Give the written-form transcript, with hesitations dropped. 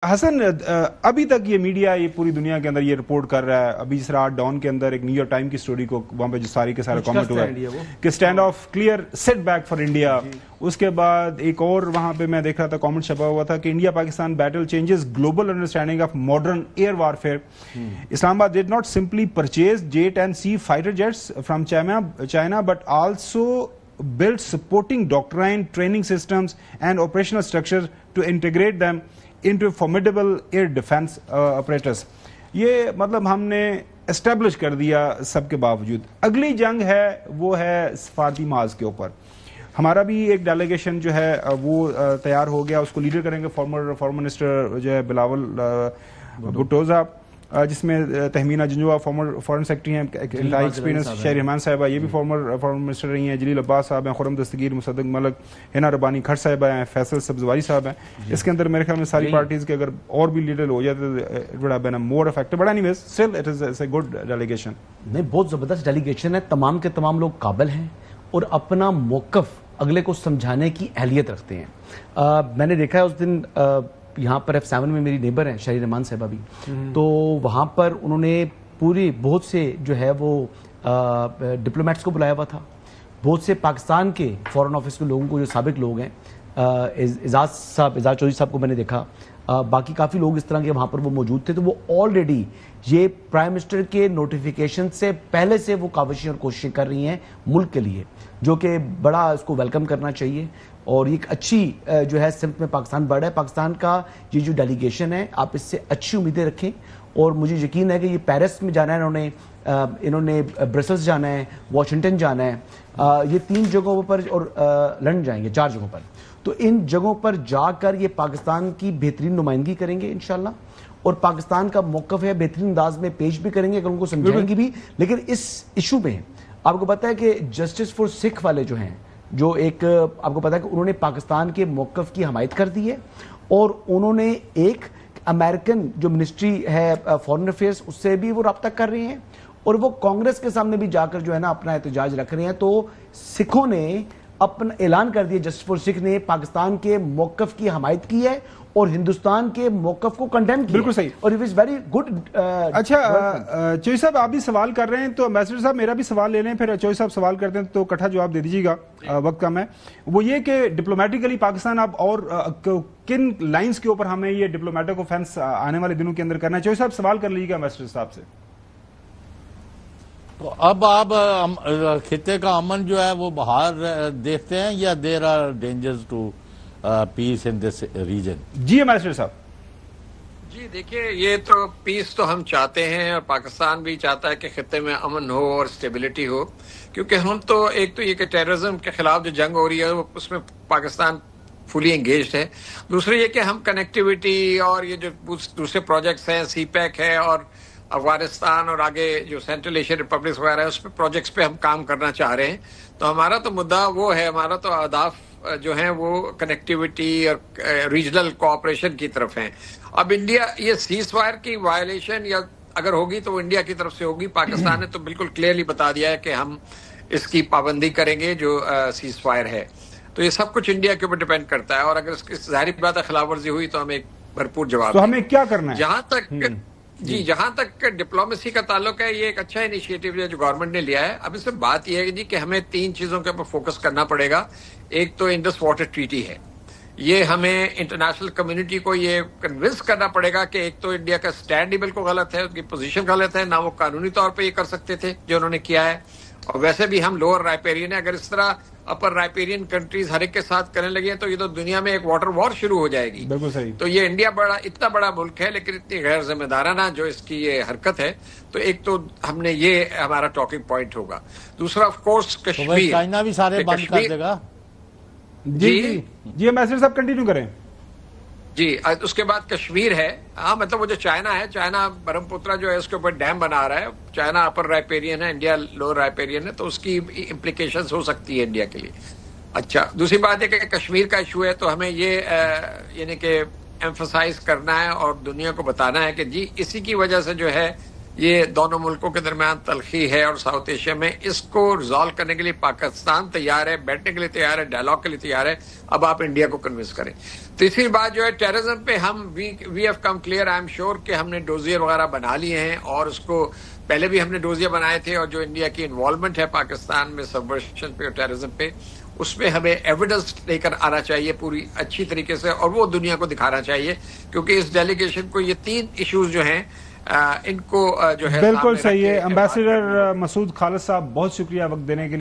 حسن ابھی تک یہ میڈیا یہ پوری دنیا کے اندر یہ رپورٹ کر رہا ہے، ابھی جس رات ڈان کے اندر ایک نیو یارک ٹائم کی سٹوری کو وہاں پہ جو ساری کے سارے کامنٹ ہوا ہے کہ stand off clear set back for India. اس کے بعد ایک اور وہاں پہ میں دیکھ رہا تھا کامنٹ چھپا ہوا تھا کہ India Pakistan battle changes global understanding of modern air warfare. Islamabad did not simply purchase J-10C fighter jets from China but also built supporting doctrine, training systems and operational structures to integrate them into formidable air defense apparatus. یہ مطلب ہم نے establish کر دیا سب کے باوجود. اگلی جنگ ہے وہ ہے سفارتی محاذ کے اوپر. ہمارا بھی ایک ڈیلیگیشن جو ہے وہ تیار ہو گیا، اس کو لیڈر کریں گے فارمر منسٹر جو ہے بلاول بھٹو صاحب، جس میں Tahmina Janjua former foreign secretary ہیں، انتہائی ایکسپیرینس شہر رحمان صاحبہ یہ بھی فارمر منسٹر رہی ہیں، جلیل عباس صاحب ہیں، خرم دستگیر، مصدق ملک، ہنا ربانی کھٹ صاحبہ ہیں، فیصل سبزواری صاحب ہیں. اس کے اندر میرے خیال میں ساری پارٹیز کے اگر اور بھی لیڈر ہو جاتے تو it would have been more effective. But anyways still it is a good delegation. نہیں، بہت زبردست ڈیلیگیشن ہے. تمام کے تمام لوگ قابل ہیں اور اپنا موقف اگلے کو سمجھانے کی اہلیت رکھتے ہیں. میں نے دیکھا ہے اس دن یہاں پر F7 میں میری نیبر ہیں شہری رحمان صاحبہ بھی، تو وہاں پر انہوں نے پوری بہت سے جو ہے وہ ڈپلومیٹس کو بلایا ہوا تھا، بہت سے پاکستان کے فورن آفس کے لوگوں کو جو سابق لوگ ہیں، اعزاز چودھری صاحب کو میں نے دیکھا، باقی کافی لوگ اس طرح کے وہاں پر وہ موجود تھے. تو وہ آلریڈی یہ پرائم منسٹر کے نوٹیفیکیشن سے پہلے سے وہ کاوشیں اور کوششیں کر رہی ہیں ملک کے لیے، جو کہ بڑا اس کو ویلکم کرنا چاہیے. اور ایک اچھی جو ہے سمت میں پاکستان بڑھ رہا ہے. پاکستان کا یہ جو ڈیلیگیشن ہے آپ اس سے اچھی امیدیں رکھیں، اور مجھے یقین ہے کہ یہ پیرس میں جانا ہے، انہوں نے برسلز جانا ہے، واشنگٹن جانا ہے، یہ 3 جگہوں پر، اور لندن جائیں گے 4 جگہوں پر. تو ان جگہوں پر جا کر یہ پاکستان کی بہترین نمائندگی کریں گے انشاءاللہ، اور پاکستان کا موقف ہے بہترین انداز میں پیش بھی کریں گے، اگر ان کو سمجھائیں گے بھی. لیکن اس ایشو میں آپ کو پتہ ہے کہ جسٹس فار سکھ والے جو ہیں، جو ایک آپ کو پتا ہے کہ انہوں نے پاکستان کے موقف کی حمایت کر دی ہے، اور انہوں نے ایک امریکن جو منسٹری ہے فارن افیئرس اس سے بھی وہ رابطہ کر رہے ہیں، اور وہ کانگریس کے سامنے بھی جا کر جو ہے نا اپنا احتجاج رکھ رہے ہیں. تو سکھوں نے اپنا اعلان کر دیا، جسٹس فار سکھ نے پاکستان کے موقف کی حمایت کی ہے اور ہندوستان کے موقف کو کنڈیم کیا. بالکل صحیح، اور اٹ از ویری گڈ. اچھا چوہدری صاحب آپ بھی سوال کر رہے ہیں تو ایمبیسڈر صاحب میرا بھی سوال لے لیں، پھر چوہدری صاحب سوال کرتے ہیں تو اکٹھا جواب دے دیجیے گا، وقت کم ہے. وہ یہ کہ ڈپلومیٹیکلی پاکستان اب اور کن لائنز کے اوپر ہمیں یہ ڈپلومیٹک آفینس آنے والے دنوں کے اندر کرنا ہے. چوہدری صاحب سوال کر لیجیے گا ایمبیسڈر صاحب سے. تو اب آپ خطے کا امن جو ہے وہ باہر دیکھتے ہیں یا there are dangers to peace in this region? جی ایمبیسڈر صاحب. جی دیکھیے، یہ تو پیس تو ہم چاہتے ہیں، اور پاکستان بھی چاہتا ہے کہ خطے میں امن ہو اور اسٹیبلٹی ہو، کیونکہ ہم تو ایک تو یہ کہ ٹیررزم کے خلاف جو جنگ ہو رہی ہے اس میں پاکستان فلی انگیجڈ ہے. دوسرے یہ کہ ہم کنیکٹیوٹی اور یہ جو دوسرے پروجیکٹس ہیں، سی پیک ہے اور افغانستان اور آگے جو سینٹرل ایشین ریپبلکس وغیرہ ہے اس پہ پروجیکٹس پہ ہم کام کرنا چاہ رہے ہیں. تو ہمارا تو مدعا وہ ہے، ہمارا تو اہداف جو ہیں وہ کنیکٹیوٹی اور ریجنل کوآپریشن کی طرف ہیں. اب انڈیا یہ سیز فائر کی وائلیشن یا اگر ہوگی تو وہ انڈیا کی طرف سے ہوگی. پاکستان نے تو بالکل کلیئرلی بتا دیا ہے کہ ہم اس کی پابندی کریں گے جو سیز فائر ہے. تو یہ سب کچھ انڈیا کے اوپر ڈیپینڈ کرتا ہے، اور اگر اس کی ظاہری بات ہے خلاف ورزی ہوئی تو ہمیں ایک بھرپور جواب. تو ہمیں کیا کرنا ہے؟ جہاں تک ڈپلومیسی کا تعلق ہے، یہ ایک اچھا انیشیٹو ہے جو گورنمنٹ نے لیا ہے. اب اس میں بات یہ ہے کہ ہمیں 3 چیزوں کے اوپر فوکس کرنا پڑے گا. ایک تو انڈس واٹر ٹریٹی ہے، یہ ہمیں انٹرنیشنل کمیونٹی کو یہ کنونس کرنا پڑے گا کہ ایک تو انڈیا کا سٹینڈ ہی بالکل غلط ہے، اس کی پوزیشن غلط ہے، نہ وہ قانونی طور پہ یہ کر سکتے تھے جو انہوں نے کیا ہے. اور ویسے بھی ہم لوور رائپیرین ہے، اگر اس طرح اپر رائپیرین کنٹریز ہر ایک کے ساتھ کرنے لگے ہیں تو یہ تو دنیا میں ایک واٹر وار شروع ہو جائے گی. بالکل صحیح. تو یہ انڈیا اتنا بڑا ملک ہے لیکن اتنی غیر ذمہ دارانہ جو اس کی یہ حرکت ہے. تو ایک تو ہم نے یہ ہمارا ٹاکنگ پوائنٹ ہوگا. دوسرا آف کورس کشمیر. چائنا بھی سارے بند کر دے گا. جی ایمبیسڈر صاحب کنٹینیو کریں. جی اس کے بعد کشمیر ہے. ہاں مطلب وہ جو چائنا ہے، چائنا برہم پترا جو ہے اس کے اوپر ڈیم بنا رہا ہے. چائنا اپر رائپیرین ہے، انڈیا لوور رائپیرین ہے، تو اس کی امپلیکیشنز ہو سکتی ہے انڈیا کے لیے. اچھا دوسری بات ہے کہ کشمیر کا ایشو ہے تو ہمیں یہ یعنی کہ ایمفسائز کرنا ہے اور دنیا کو بتانا ہے کہ جی اسی کی وجہ سے جو ہے یہ دونوں ملکوں کے درمیان تلخی ہے اور ساؤتھ ایشیا میں اس کو ریزالو کرنے کے لیے پاکستان تیار ہے، بیٹھنے کے لیے تیار ہے، ڈائلاگ کے لیے تیار ہے. اب آپ انڈیا کو کنونس کریں. تیسری بات جو ہے ٹیررزم پہ ہم we have come clear, I am sure کہ ہم نے ڈوزیر وغیرہ بنا لیے ہیں، اور اس کو پہلے بھی ہم نے ڈوزیر بنائے تھے، اور جو انڈیا کی انوالومنٹ ہے پاکستان میں سبورشن پہ اور ٹیررزم پہ، اس پہ ہمیں ایویڈنس لے کر آنا چاہیے پوری اچھی طریقے سے، اور وہ دنیا کو دکھانا چاہیے، کیونکہ اس ڈیلیگیشن کو یہ 3 ایشوز جو ہیں ان کو جو ہے بالکل صحیح ہے. امبیسڈر مسعود خالد صاحب، بہت شکریہ وقت دینے کے لیے.